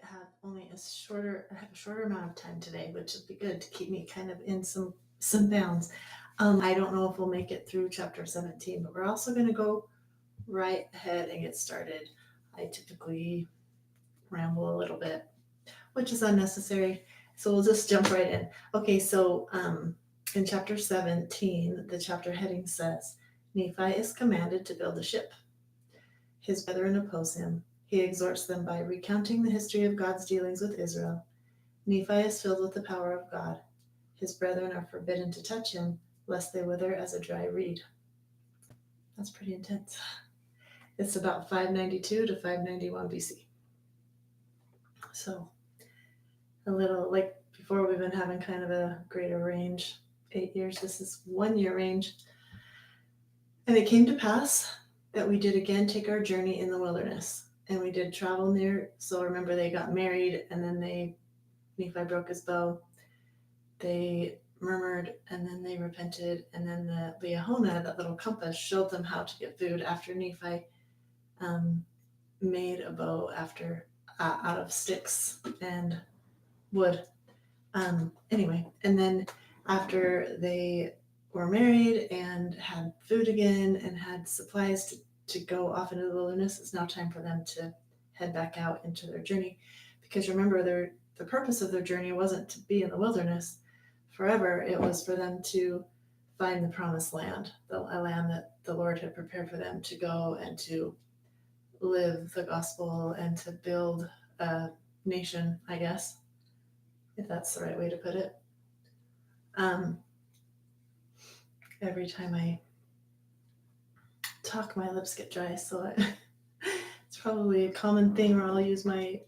have only a shorter amount of time today, which would be good to keep me kind of in some bounds. I don't know if we'll make it through chapter 17, but we're also going to go right ahead and get started. I typically ramble a little bit, which is unnecessary. So we'll just jump right in. Okay, so in chapter 17, the chapter heading says Nephi is commanded to build a ship. His brethren oppose him. He exhorts them by recounting the history of God's dealings with Israel. Nephi is filled with the power of God. His brethren are forbidden to touch him, lest they wither as a dry reed. That's pretty intense. It's about 592 to 591 BC. So a little, like before, we've been having kind of a greater range, 8 years. This is 1 year range. And it came to pass that we did again take our journey in the wilderness. And we did travel near, so remember they got married, and then Nephi broke his bow. They murmured, and then they repented, and then the Liahona, that little compass, showed them how to get food after Nephi made a bow out of sticks and wood. Anyway, and then after they were married and had food again and had supplies to go off into the wilderness, it's now time for them to head back out into their journey. Because remember, the purpose of their journey wasn't to be in the wilderness forever. It was for them to find the promised land, a land that the Lord had prepared for them to go and to live the gospel and to build a nation, I guess, if that's the right way to put it. Every time I talk, my lips get dry, so it's probably a common thing where I'll use my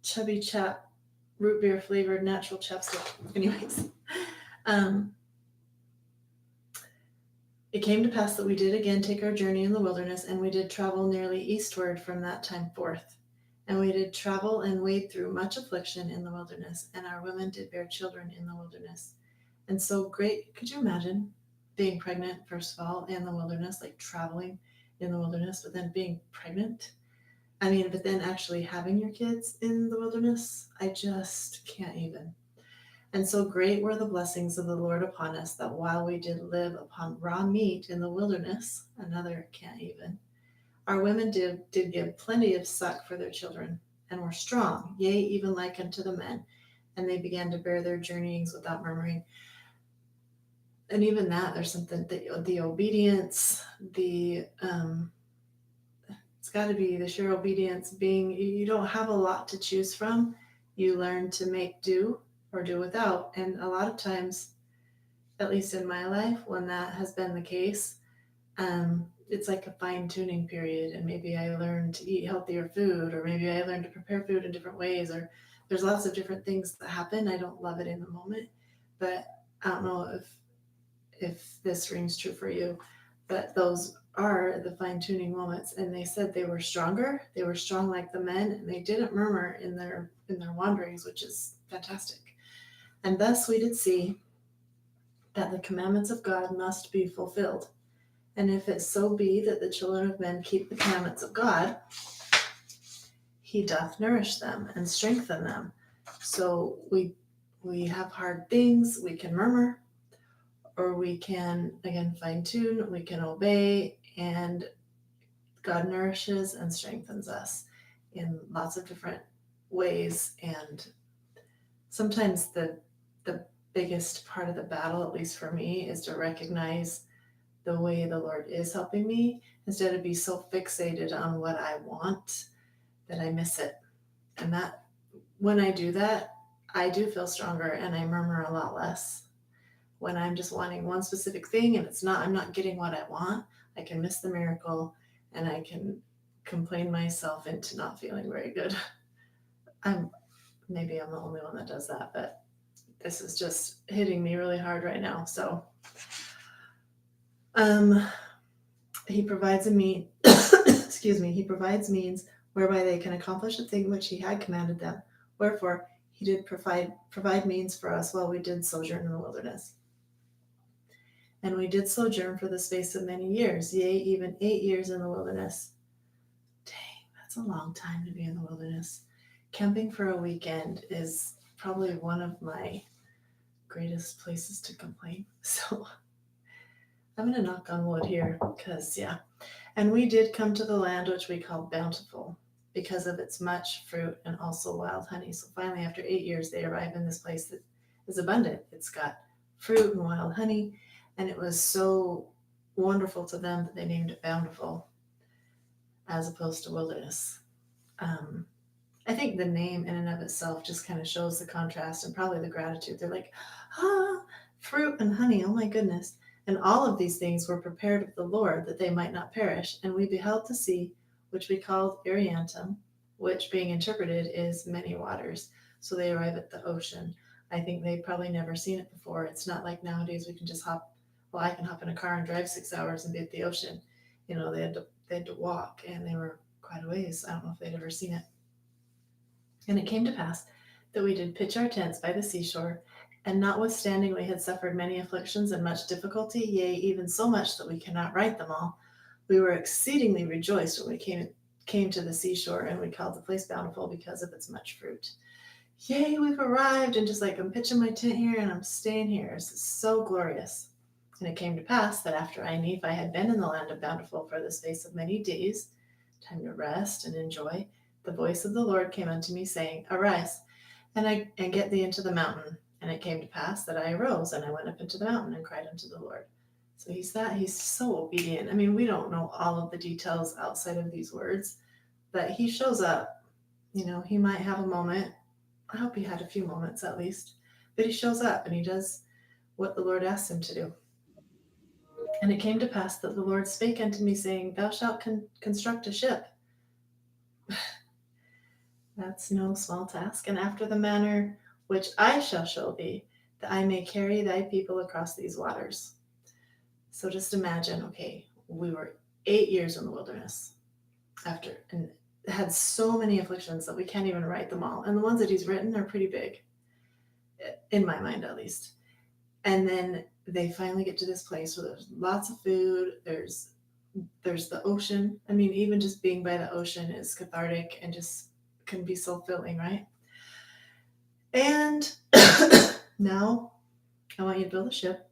Chubby Chap root beer flavored natural chapstick. Anyways, it came to pass that we did again take our journey in the wilderness, and we did travel nearly eastward from that time forth. And we did travel and wade through much affliction in the wilderness, and our women did bear children in the wilderness. And so great, could you imagine being pregnant, first of all, in the wilderness, like traveling in the wilderness, but then being pregnant? I mean, but then actually having your kids in the wilderness, I just can't even. And so great were the blessings of the Lord upon us, that while we did live upon raw meat in the wilderness, another can't even, our women did give plenty of suck for their children, and were strong, yea, even like unto the men. And they began to bear their journeyings without murmuring. And even that, there's something, the obedience, it's got to be the sheer obedience, being, you don't have a lot to choose from. You learn to make do or do without. And a lot of times, at least in my life, when that has been the case, it's like a fine tuning period. And maybe I learned to eat healthier food, or maybe I learned to prepare food in different ways, or there's lots of different things that happen. I don't love it in the moment, but I don't know if this rings true for you, but those are the fine-tuning moments. And they said they were stronger, they were strong like the men, and they didn't murmur in their wanderings, which is fantastic. And thus we did see that the commandments of God must be fulfilled. And if it so be that the children of men keep the commandments of God, he doth nourish them and strengthen them. So we have hard things, we can murmur, or we can, again, fine-tune, we can obey, and God nourishes and strengthens us in lots of different ways. And sometimes the biggest part of the battle, at least for me, is to recognize the way the Lord is helping me, instead of be so fixated on what I want that I miss it. And that, when I do that, I do feel stronger, and I murmur a lot less. When I'm just wanting one specific thing and I'm not getting what I want, I can miss the miracle, and I can complain myself into not feeling very good. Maybe I'm the only one that does that, but this is just hitting me really hard right now. So he provides he provides means whereby they can accomplish the thing which he had commanded them. Wherefore he did provide means for us while we did sojourn in the wilderness. And we did sojourn for the space of many years, yea, even 8 years in the wilderness. Dang, that's a long time to be in the wilderness. camping for a weekend is probably one of my greatest places to complain. So I'm going to knock on wood here because, yeah. And we did come to the land which we call Bountiful because of its much fruit and also wild honey. So finally, after 8 years, they arrive in this place that is abundant. It's got fruit and wild honey. And it was so wonderful to them that they named it Bountiful as opposed to Wilderness. Um, I think the name in and of itself just kind of shows the contrast and probably the gratitude. They're like, ah, fruit and honey, oh my goodness. And all of these things were prepared of the Lord that they might not perish. And we beheld the sea, which we called Ariantum, which being interpreted is many waters. So they arrive at the ocean. I think they've probably never seen it before. It's not like nowadays we can just hop, well, I can hop in a car and drive 6 hours and be at the ocean. You know, they had to walk and they were quite a ways. I don't know if they'd ever seen it. And it came to pass that we did pitch our tents by the seashore, and notwithstanding we had suffered many afflictions and much difficulty, yea, even so much that we cannot write them all, we were exceedingly rejoiced when we came to the seashore, and we called the place Bountiful because of its much fruit. Yay, we've arrived, and just like I'm pitching my tent here and I'm staying here. This is so glorious. And it came to pass that after I, Nephi, had been in the land of Bountiful for the space of many days, time to rest and enjoy, the voice of the Lord came unto me, saying, Arise, and get thee into the mountain. And it came to pass that I arose, and I went up into the mountain and cried unto the Lord. So he's so obedient. I mean, we don't know all of the details outside of these words, but he shows up. You know, he might have a moment. I hope he had a few moments at least. But he shows up and he does what the Lord asks him to do. And it came to pass that the Lord spake unto me, saying, Thou shalt construct a ship. That's no small task. And after the manner which I shall show thee, that I may carry thy people across these waters. So just imagine, okay, we were 8 years in the wilderness and had so many afflictions that we can't even write them all. And the ones that he's written are pretty big, in my mind at least. And then they finally get to this place where there's lots of food, there's the ocean. I mean, even just being by the ocean is cathartic and just can be so filling, right? And now I want you to build a ship.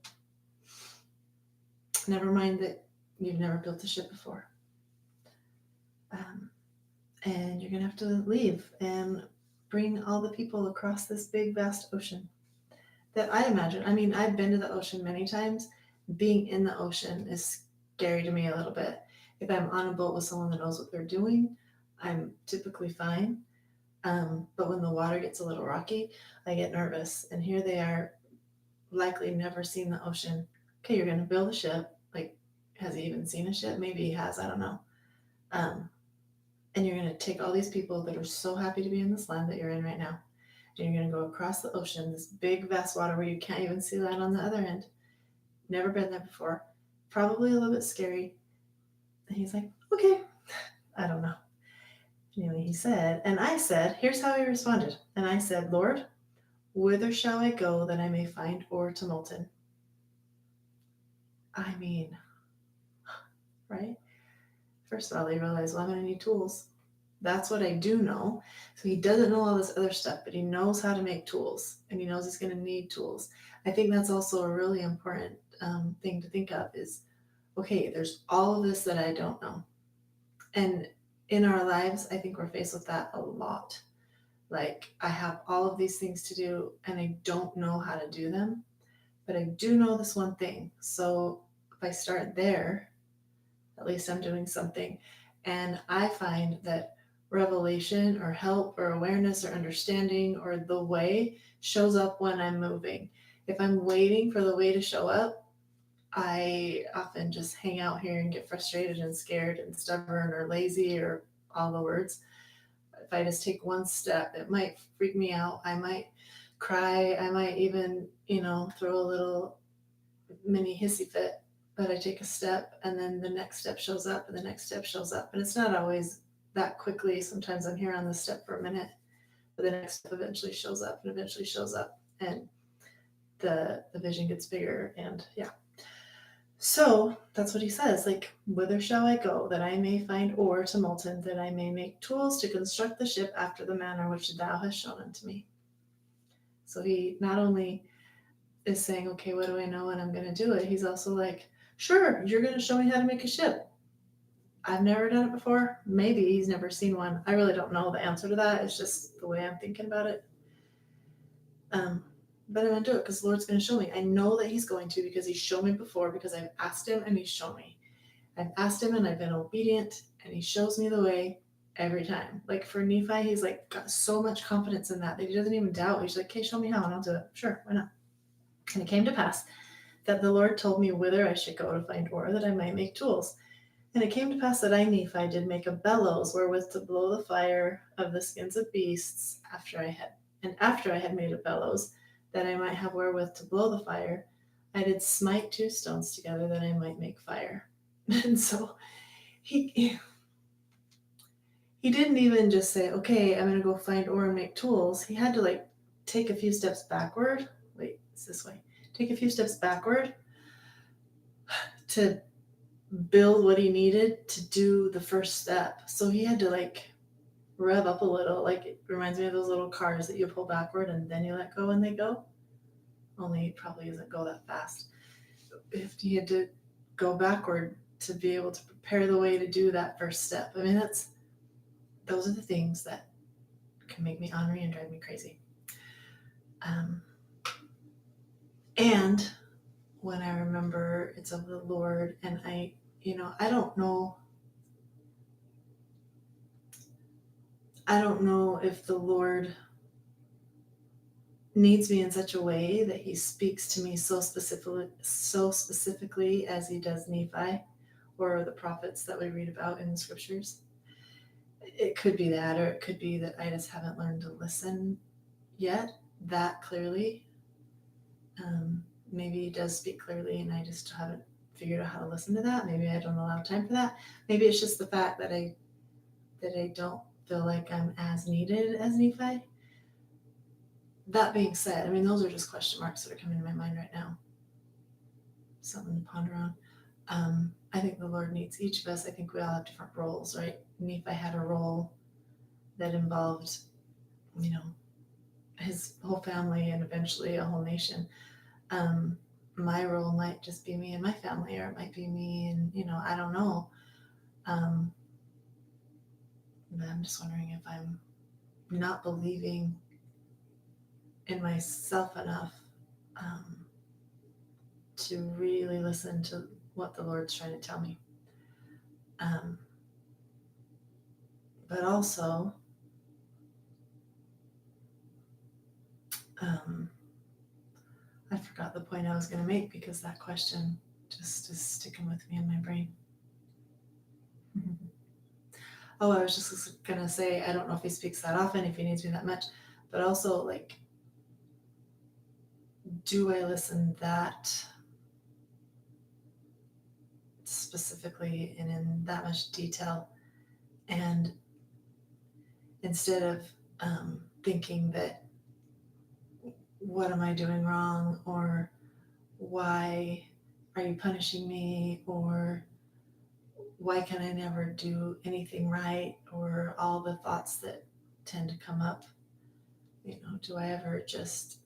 Never mind that you've never built a ship before. And you're going to have to leave and bring all the people across this big, vast ocean that I imagine. I mean, I've been to the ocean many times. Being in the ocean is scary to me a little bit. If I'm on a boat with someone that knows what they're doing, I'm typically fine. But when the water gets a little rocky, I get nervous. And here they are, likely never seen the ocean. Okay, you're going to build a ship. Like, has he even seen a ship? Maybe he has. I don't know. And you're going to take all these people that are so happy to be in this land that you're in right now. And you're going to go across the ocean, this big, vast water where you can't even see land on the other end. Never been there before. Probably a little bit scary. And he's like, okay. I don't know. Anyway, he said, and I said, here's how he responded. And I said, Lord, whither shall I go that I may find ore to molten? I mean, right? First of all, he realized, well, I'm going to need tools. That's what I do know. So he doesn't know all this other stuff, but he knows how to make tools, and he knows he's going to need tools. I think that's also a really important thing to think of is, okay, there's all of this that I don't know. And in our lives, I think we're faced with that a lot. Like, I have all of these things to do, and I don't know how to do them, but I do know this one thing. So if I start there, at least I'm doing something. And I find that revelation or help or awareness or understanding or the way shows up when I'm moving. If I'm waiting for the way to show up, I often just hang out here and get frustrated and scared and stubborn or lazy or all the words. If I just take one step, it might freak me out. I might cry. I might even, throw a little mini hissy fit. But I take a step and then the next step shows up and the next step shows up. And it's not always that quickly. Sometimes I'm here on this step for a minute, but the next step eventually shows up and eventually shows up. And the vision gets bigger. And yeah. So that's what he says, like, whither shall I go, that I may find ore to molten, that I may make tools to construct the ship after the manner which thou hast shown unto me. So he not only is saying, okay, what do I know and I'm going to do it, he's also like, sure, you're going to show me how to make a ship. I've never done it before. Maybe he's never seen one. I really don't know the answer to that. It's just the way I'm thinking about it. But I'm going to do it because the Lord's going to show me. I know that he's going to because he's shown me before, because I've asked him and he's shown me. I've asked him and I've been obedient and he shows me the way every time. Like for Nephi, he's like got so much confidence in that he doesn't even doubt. He's like, okay, show me how and I'll do it. Sure, why not? And it came to pass that the Lord told me whither I should go to find ore, that I might make tools. And it came to pass that I, Nephi, did make a bellows wherewith to blow the fire of the skins of beasts after I had made a bellows, that I might have wherewith to blow the fire, I did smite two stones together that I might make fire. And so he didn't even just say, okay, I'm gonna go find ore and make tools. He had to like take a few steps backward. Wait, it's this way. Take a few steps backward to build what he needed to do the first step. So he had to like rev up a little. Like it reminds me of those little cars that you pull backward and then you let go and they go. Only it probably doesn't go that fast. If he had to go backward to be able to prepare the way to do that first step. I mean, those are the things that can make me ornery and drive me crazy. And when I remember it's of the Lord, and I don't know if the Lord needs me in such a way that he speaks to me so specifically as he does Nephi or the prophets that we read about in the scriptures. It could be that, or it could be that I just haven't learned to listen yet that clearly. Maybe he does speak clearly and I just haven't figured out how to listen to that. Maybe I don't allow time for that. Maybe it's just the fact that I don't feel like I'm as needed as Nephi. That being said, I mean, those are just question marks that are coming to my mind right now. Something to ponder on. I think the Lord needs each of us. I think we all have different roles, right? Nephi had a role that involved, his whole family and eventually a whole nation. My role might just be me and my family, or it might be me and, I don't know. But I'm just wondering if I'm not believing in myself enough to really listen to what the Lord's trying to tell me. But also, I forgot the point I was going to make because that question just is sticking with me in my brain. Oh, I was just going to say, I don't know if he speaks that often, if he needs me that much, but also, like, do I listen that specifically and in that much detail? And instead of thinking that, what am I doing wrong? Or why are you punishing me? Or why can I never do anything right? Or all the thoughts that tend to come up, do I ever just,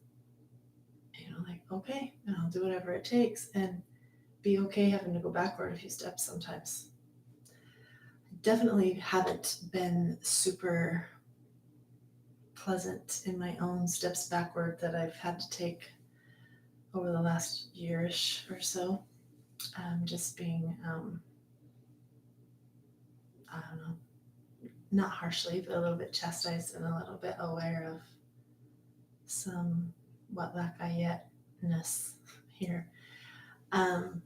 like, okay, and I'll do whatever it takes and be okay having to go backward a few steps sometimes. I definitely haven't been super pleasant in my own steps backward that I've had to take over the last yearish or so. Just being, I don't know, not harshly, but a little bit chastised and a little bit aware of some what lack I yetness here. And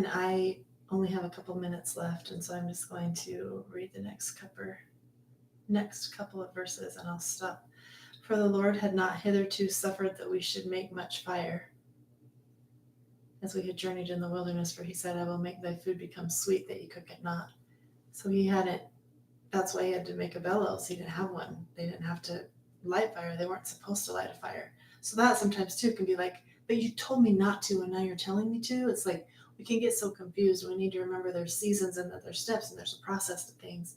I only have a couple minutes left, and so I'm just going to read the next couple of verses and I'll stop. For the Lord had not hitherto suffered that we should make much fire, as we had journeyed in the wilderness, for he said, I will make thy food become sweet that ye cook it not. So he hadn't, that's why he had to make a bellows. He didn't have one. They didn't have to light fire. They weren't supposed to light a fire. So that sometimes too can be like, but you told me not to and now you're telling me to. It's like, we can get so confused. We need to remember there's seasons and that there's steps and there's a process to things.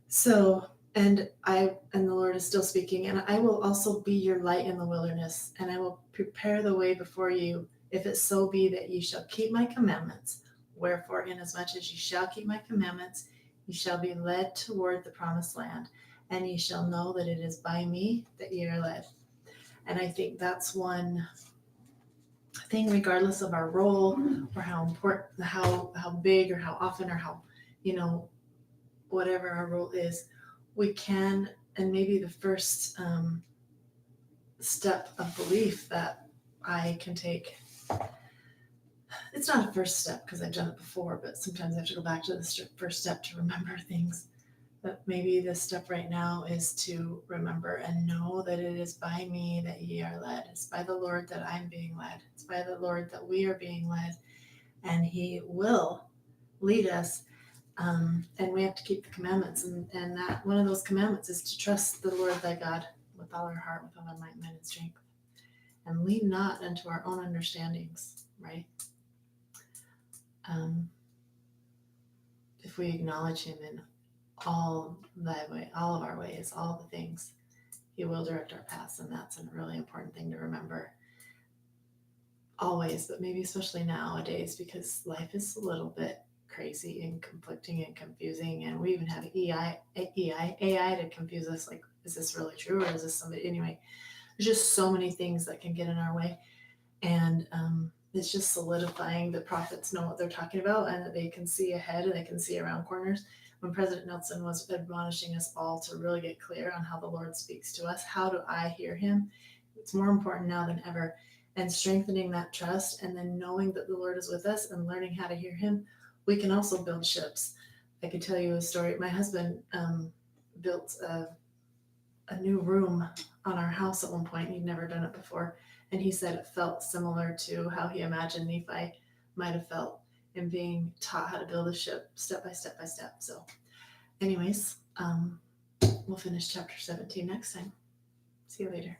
So, and the Lord is still speaking, and I will also be your light in the wilderness, and I will prepare the way before you, if it so be that ye shall keep my commandments. Wherefore, inasmuch as ye shall keep my commandments, ye shall be led toward the promised land, and ye shall know that it is by me that ye are led. And I think that's one thing, regardless of our role or how important, how big or how often or how, whatever our role is, we can, and maybe the first step of belief that I can take. It's not a first step because I've done it before, but sometimes I have to go back to the first step to remember things. But maybe the step right now is to remember and know that it is by me that ye are led. It's by the Lord that I'm being led. It's by the Lord that we are being led, and He will lead us. And we have to keep the commandments, and that one of those commandments is to trust the Lord thy God with all our heart, with all our might, mind, and strength, and lean not unto our own understandings, right? If we acknowledge Him in all thy way, all of our ways, all the things, He will direct our paths, and that's a really important thing to remember always, but maybe especially nowadays, because life is a little bit crazy and conflicting and confusing, and we even have AI to confuse us, like, is this really true, or is this somebody? Anyway, there's just so many things that can get in our way, and it's just solidifying that prophets know what they're talking about, and that they can see ahead and they can see around corners. When President Nelson was admonishing us all to really get clear on how the Lord speaks to us, how do I hear Him? It's more important now than ever, and strengthening that trust, and then knowing that the Lord is with us and learning how to hear Him. We can also build ships. I could tell you a story. My husband built a new room on our house at one point. He'd never done it before. And he said it felt similar to how he imagined Nephi might have felt in being taught how to build a ship step by step by step. So anyways, we'll finish chapter 17 next time. See you later.